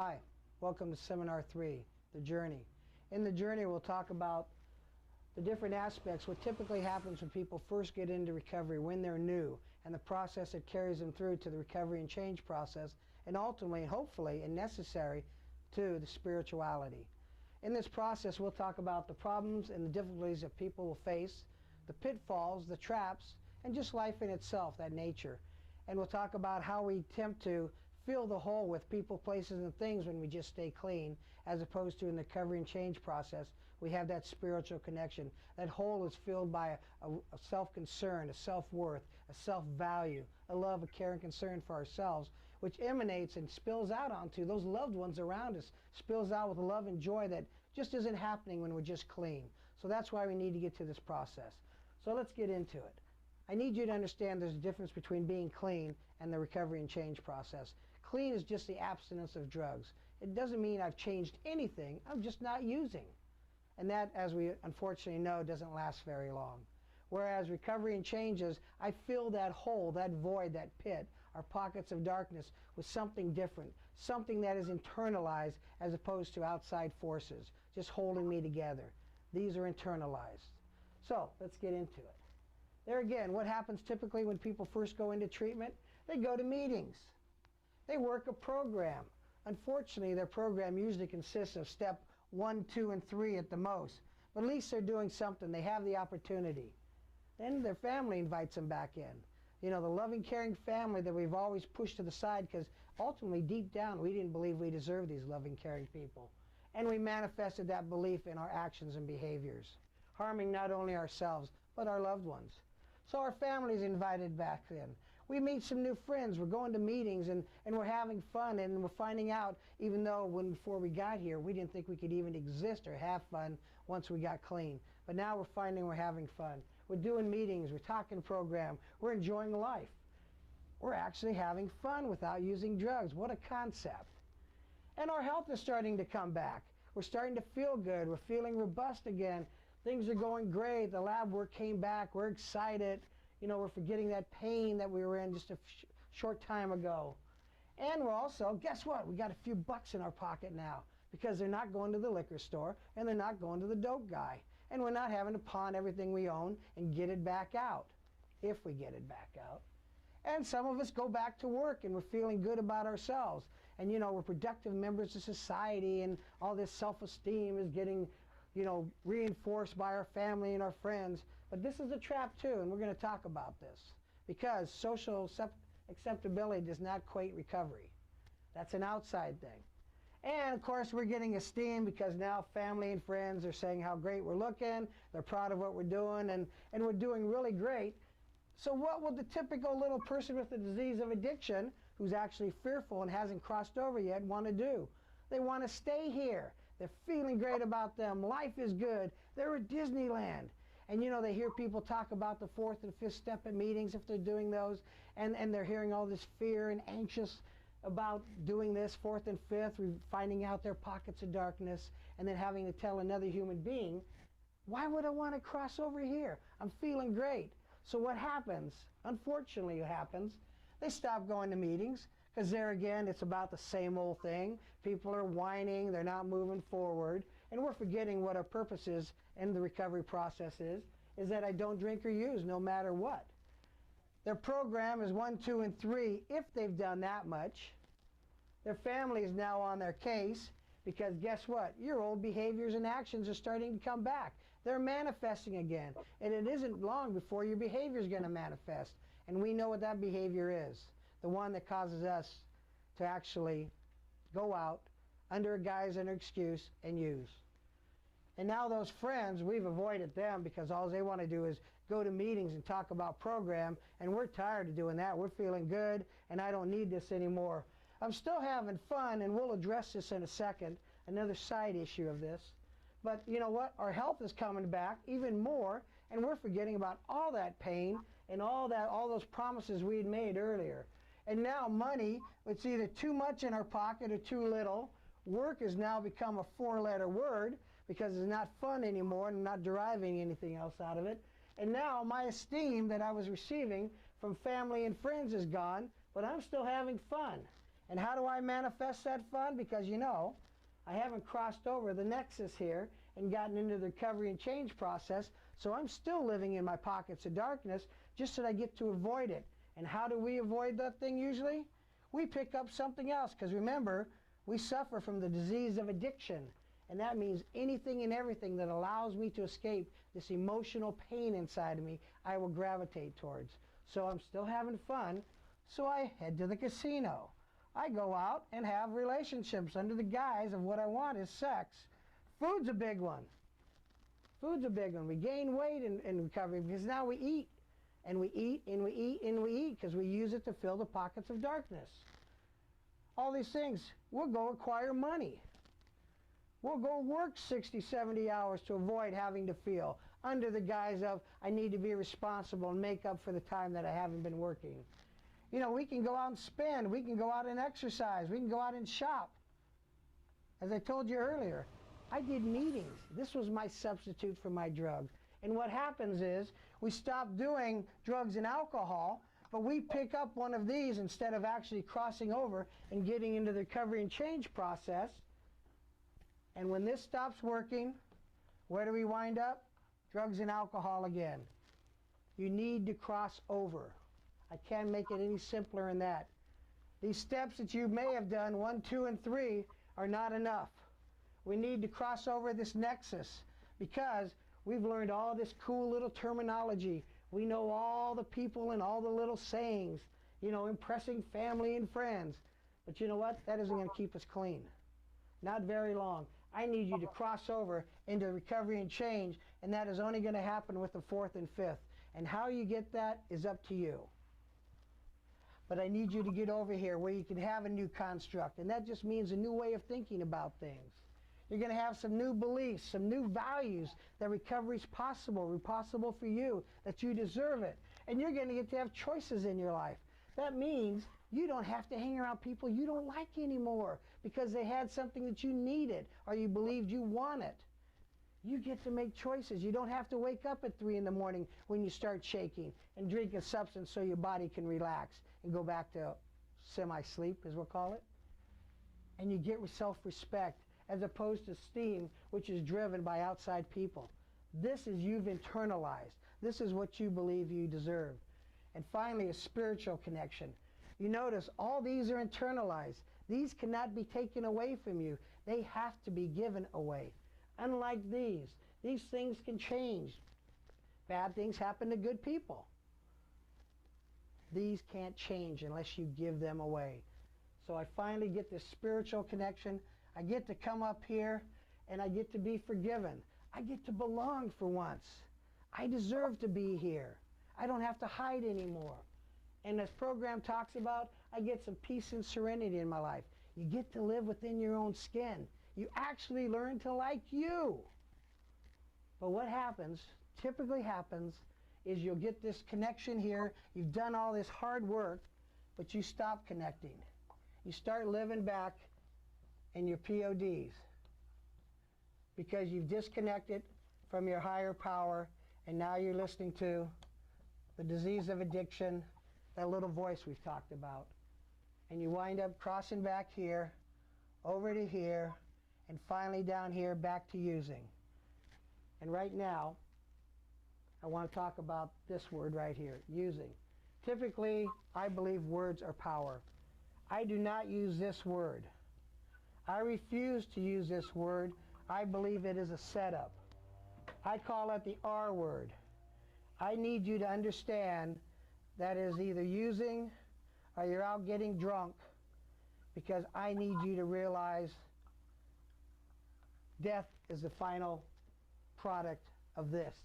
Hi, welcome to Seminar 3, The Journey. In The Journey, we'll talk about the different aspects, what typically happens when people first get into recovery, when they're new, and the process that carries them through to the recovery and change process, and ultimately, hopefully, and necessary to the spirituality. In this process, we'll talk about the problems and the difficulties that people will face, the pitfalls, the traps, and just life in itself, that nature. And we'll talk about how we attempt to fill the hole with people, places, and things when we just stay clean, as opposed to in the recovery and change process, we have that spiritual connection. That hole is filled by a self-concern, a self-worth, a self-value, a love, a care, and concern for ourselves, which emanates and spills out onto those loved ones around us, spills out with love and joy that just isn't happening when we're just clean. So that's why we need to get to this process. So let's get into it. I need you to understand there's a difference between being clean and the recovery and change process. Clean is just the abstinence of drugs. It doesn't mean I've changed anything, I'm just not using. And that, as we unfortunately know, doesn't last very long. Whereas recovery and change is, I fill that hole, that void, that pit, our pockets of darkness with something different, something that is internalized as opposed to outside forces, just holding me together. These are internalized. So let's get into it. There again, what happens typically when people first go into treatment? They go to meetings. They work a program. Unfortunately, their program usually consists of step 1, 2, and 3 at the most. But at least they're doing something. They have the opportunity. Then their family invites them back in. You know, the loving, caring family that we've always pushed to the side because ultimately, deep down, we didn't believe we deserved these loving, caring people. And we manifested that belief in our actions and behaviors, harming not only ourselves, but our loved ones. So our family's invited back in. We meet some new friends. We're going to meetings and we're having fun, and we're finding out, even though before we got here, we didn't think we could even exist or have fun once we got clean. But now we're finding we're having fun. We're doing meetings, we're talking program, we're enjoying life. We're actually having fun without using drugs. What a concept. And our health is starting to come back. We're starting to feel good. We're feeling robust again. Things are going great. The lab work came back. We're excited. You know, we're forgetting that pain that we were in just a short time ago. And we're also, guess what? We got a few bucks in our pocket now because they're not going to the liquor store and they're not going to the dope guy. And we're not having to pawn everything we own and get it back out, if we get it back out. And some of us go back to work and we're feeling good about ourselves. And, you know, we're productive members of society and all this self-esteem is getting, you know, reinforced by our family and our friends. But this is a trap too, and we're going to talk about this. Because social acceptability does not equate recovery. That's an outside thing. And of course we're getting esteem because now family and friends are saying how great we're looking, they're proud of what we're doing, and we're doing really great. So what will the typical little person with the disease of addiction, who's actually fearful and hasn't crossed over yet, want to do? They want to stay here. They're feeling great about them. Life is good. They're at Disneyland. And you know, they hear people talk about the 4th and 5th step at meetings if they're doing those. And they're hearing all this fear and anxious about doing this 4th and 5th, finding out their pockets of darkness, and then having to tell another human being, why would I want to cross over here? I'm feeling great. So what happens? Unfortunately, it happens. They stop going to meetings. Because there again, it's about the same old thing. People are whining, they're not moving forward, and we're forgetting what our purpose is in the recovery process is that I don't drink or use no matter what. Their program is 1, 2, and 3 if they've done that much. Their family is now on their case because guess what? Your old behaviors and actions are starting to come back. They're manifesting again, and it isn't long before your behavior is going to manifest, and we know what that behavior is. The one that causes us to actually go out under a guise and an excuse and use. And now those friends, we've avoided them because all they want to do is go to meetings and talk about program, and we're tired of doing that. We're feeling good, and I don't need this anymore. I'm still having fun, and we'll address this in a second, another side issue of this. But you know what? Our health is coming back even more, and we're forgetting about all that pain and all those promises we had made earlier. And now money, it's either too much in our pocket or too little. Work has now become a 4-letter word because it's not fun anymore and I'm not deriving anything else out of it. And now my esteem that I was receiving from family and friends is gone, but I'm still having fun. And how do I manifest that fun? Because, you know, I haven't crossed over the nexus here and gotten into the recovery and change process, so I'm still living in my pockets of darkness, just that I get to avoid it. And how do we avoid that thing usually? We pick up something else, because remember, we suffer from the disease of addiction, and that means anything and everything that allows me to escape this emotional pain inside of me, I will gravitate towards. So I'm still having fun, so I head to the casino. I go out and have relationships under the guise of what I want is sex. Food's a big one. Food's a big one. We gain weight in recovery because now we eat. And we eat, and we eat, and we eat because we use it to fill the pockets of darkness. All these things, we'll go acquire money. We'll go work 60, 70 hours to avoid having to feel under the guise of I need to be responsible and make up for the time that I haven't been working. You know, we can go out and spend, we can go out and exercise, we can go out and shop. As I told you earlier, I did meetings. This was my substitute for my drugs. And what happens is we stop doing drugs and alcohol, but we pick up one of these instead of actually crossing over and getting into the recovery and change process. And when this stops working, where do we wind up? Drugs and alcohol again. You need to cross over. I can't make it any simpler than that. These steps that you may have done, 1, 2, and 3, are not enough. We need to cross over this nexus because we've learned all this cool little terminology. We know all the people and all the little sayings, you know, impressing family and friends. But you know what? That isn't going to keep us clean. Not very long. I need you to cross over into recovery and change, and that is only going to happen with the 4th and 5th. And how you get that is up to you. But I need you to get over here where you can have a new construct, and that just means a new way of thinking about things. You're going to have some new beliefs, some new values that recovery is possible for you, that you deserve it. And you're going to get to have choices in your life. That means you don't have to hang around people you don't like anymore because they had something that you needed or you believed you wanted. You get to make choices. You don't have to wake up at 3 in the morning when you start shaking and drink a substance so your body can relax and go back to semi-sleep, as we'll call it. And you get self-respect as opposed to steam, which is driven by outside people. This is you've internalized. This is what you believe you deserve. And finally, a spiritual connection. You notice all these are internalized. These cannot be taken away from you. They have to be given away. Unlike these things can change. Bad things happen to good people. These can't change unless you give them away. So I finally get this spiritual connection. I get to come up here and I get to be forgiven. I get to belong for once. I deserve to be here. I don't have to hide anymore. And this program talks about, I get some peace and serenity in my life. You get to live within your own skin. You actually learn to like you. But what happens, typically happens, is you'll get this connection here. You've done all this hard work, but you stop connecting. You start living back in your PODs because you've disconnected from your higher power, and now you're listening to the disease of addiction, that little voice we've talked about. And you wind up crossing back here, over to here, and finally down here back to using. And right now, I want to talk about this word right here, using. Typically, I believe words are power. I do not use this word. I refuse to use this word. I believe it is a setup. I call it the R word. I need you to understand that is either using or you're out getting drunk, because I need you to realize death is the final product of this.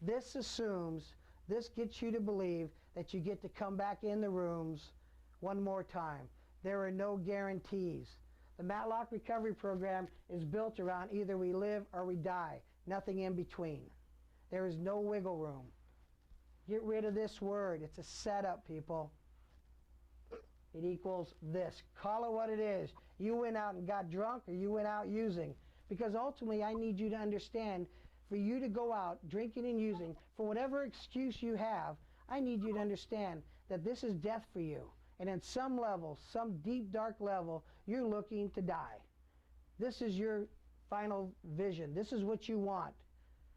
This assumes, this gets you to believe that you get to come back in the rooms one more time. There are no guarantees. The Matlock Recovery Program is built around either we live or we die, nothing in between. There is no wiggle room. Get rid of this word. It's a setup, people. It equals this. Call it what it is. You went out and got drunk, or you went out using. Because ultimately, I need you to understand, for you to go out drinking and using, for whatever excuse you have, I need you to understand that this is death for you. And at some level, some deep, dark level, you're looking to die. This is your final vision. This is what you want.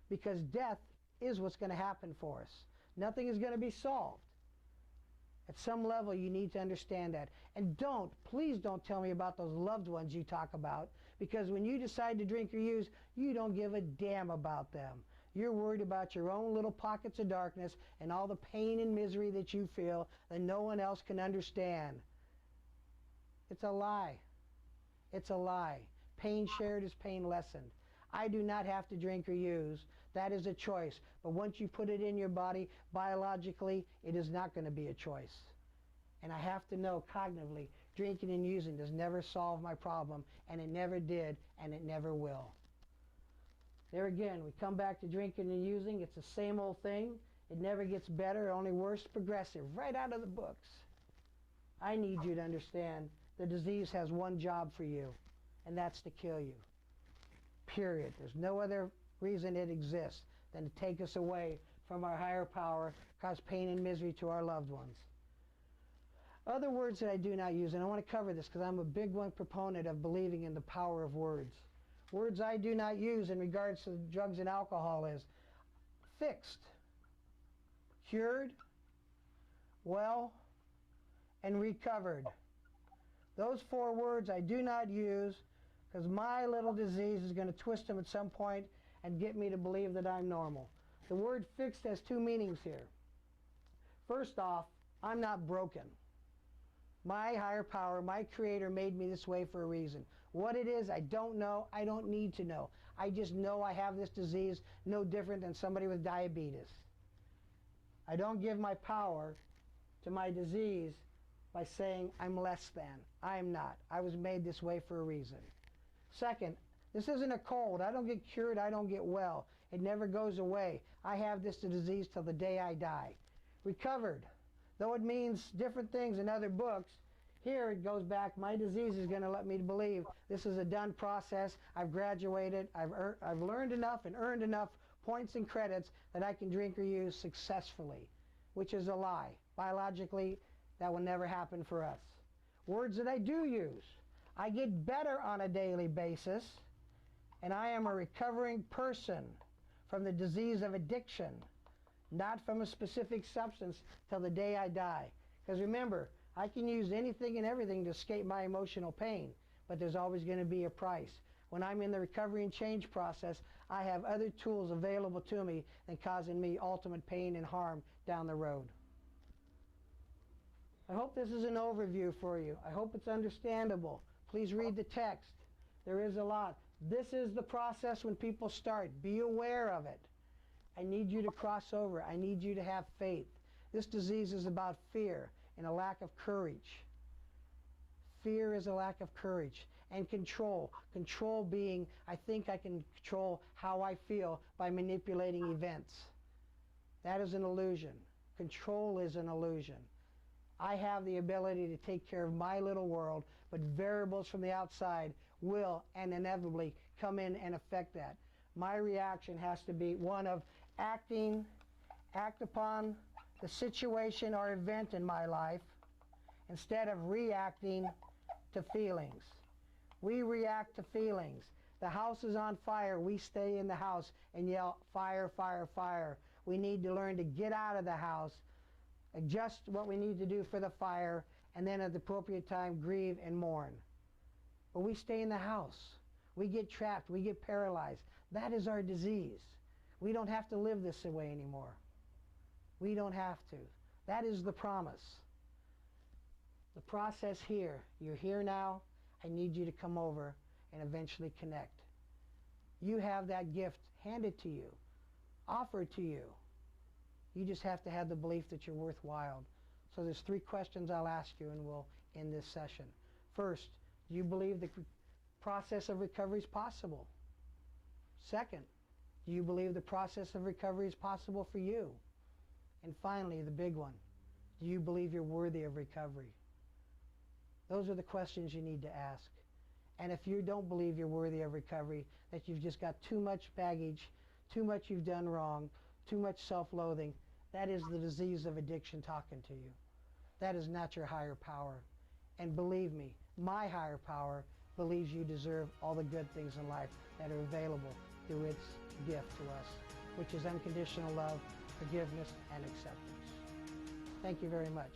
Because death is what's going to happen for us. Nothing is going to be solved. At some level, you need to understand that. And please don't tell me about those loved ones you talk about, because when you decide to drink or use, you don't give a damn about them. You're worried about your own little pockets of darkness and all the pain and misery that you feel that no one else can understand. It's a lie. It's a lie. Pain shared is pain lessened. I do not have to drink or use. That is a choice. But once you put it in your body, biologically, it is not going to be a choice. And I have to know cognitively, drinking and using does never solve my problem, and it never did, and it never will. There again, we come back to drinking and using. It's the same old thing. It never gets better, only worse, progressive, right out of the books. I need you to understand the disease has one job for you, and that's to kill you. Period. There's no other reason it exists than to take us away from our higher power, cause pain and misery to our loved ones. Other words that I do not use, and I want to cover this because I'm a big one proponent of believing in the power of words. Words I do not use in regards to drugs and alcohol is fixed, cured, well, and recovered. Those 4 words I do not use because my little disease is going to twist them at some point and get me to believe that I'm normal. The word fixed has 2 meanings here. First off, I'm not broken. My higher power, my creator made me this way for a reason. What it is, I don't know. I don't need to know. I just know I have this disease no different than somebody with diabetes. I don't give my power to my disease by saying I'm less than. I'm not. I was made this way for a reason. Second, this isn't a cold. I don't get cured. I don't get well. It never goes away. I have this disease till the day I die. Recovered. Though it means different things in other books, here it goes back, my disease is going to let me believe this is a done process. I've graduated. I've learned enough and earned enough points and credits that I can drink or use successfully, which is a lie. Biologically, that will never happen for us. Words that I do use. I get better on a daily basis, and I am a recovering person from the disease of addiction, not from a specific substance till the day I die. Because remember, I can use anything and everything to escape my emotional pain, but there's always going to be a price. When I'm in the recovery and change process, I have other tools available to me than causing me ultimate pain and harm down the road. I hope this is an overview for you. I hope it's understandable. Please read the text. There is a lot. This is the process when people start. Be aware of it. I need you to cross over. I need you to have faith. This disease is about fear and a lack of courage. Fear is a lack of courage. And control. Control being, I think I can control how I feel by manipulating events. That is an illusion. Control is an illusion. I have the ability to take care of my little world, but variables from the outside will and inevitably come in and affect that. My reaction has to be one of act upon the situation or event in my life instead of reacting to feelings. We react to feelings. The house is on fire. We stay in the house and yell, fire, fire, fire. We need to learn to get out of the house, adjust what we need to do for the fire, and then at the appropriate time grieve and mourn. But we stay in the house. We get trapped. We get paralyzed. That is our disease. We don't have to live this way anymore. We don't have to. That is the promise. The process here. You're here now. I need you to come over and eventually connect. You have that gift handed to you, offered to you. You just have to have the belief that you're worthwhile. So there's 3 questions I'll ask you and we'll end this session. First, do you believe the process of recovery is possible? Second, do you believe the process of recovery is possible for you? And finally, the big one, do you believe you're worthy of recovery? Those are the questions you need to ask. And if you don't believe you're worthy of recovery, that you've just got too much baggage, too much you've done wrong, too much self-loathing, that is the disease of addiction talking to you. That is not your higher power. And believe me, my higher power believes you deserve all the good things in life that are available through its gift to us, which is unconditional love, forgiveness, and acceptance. Thank you very much.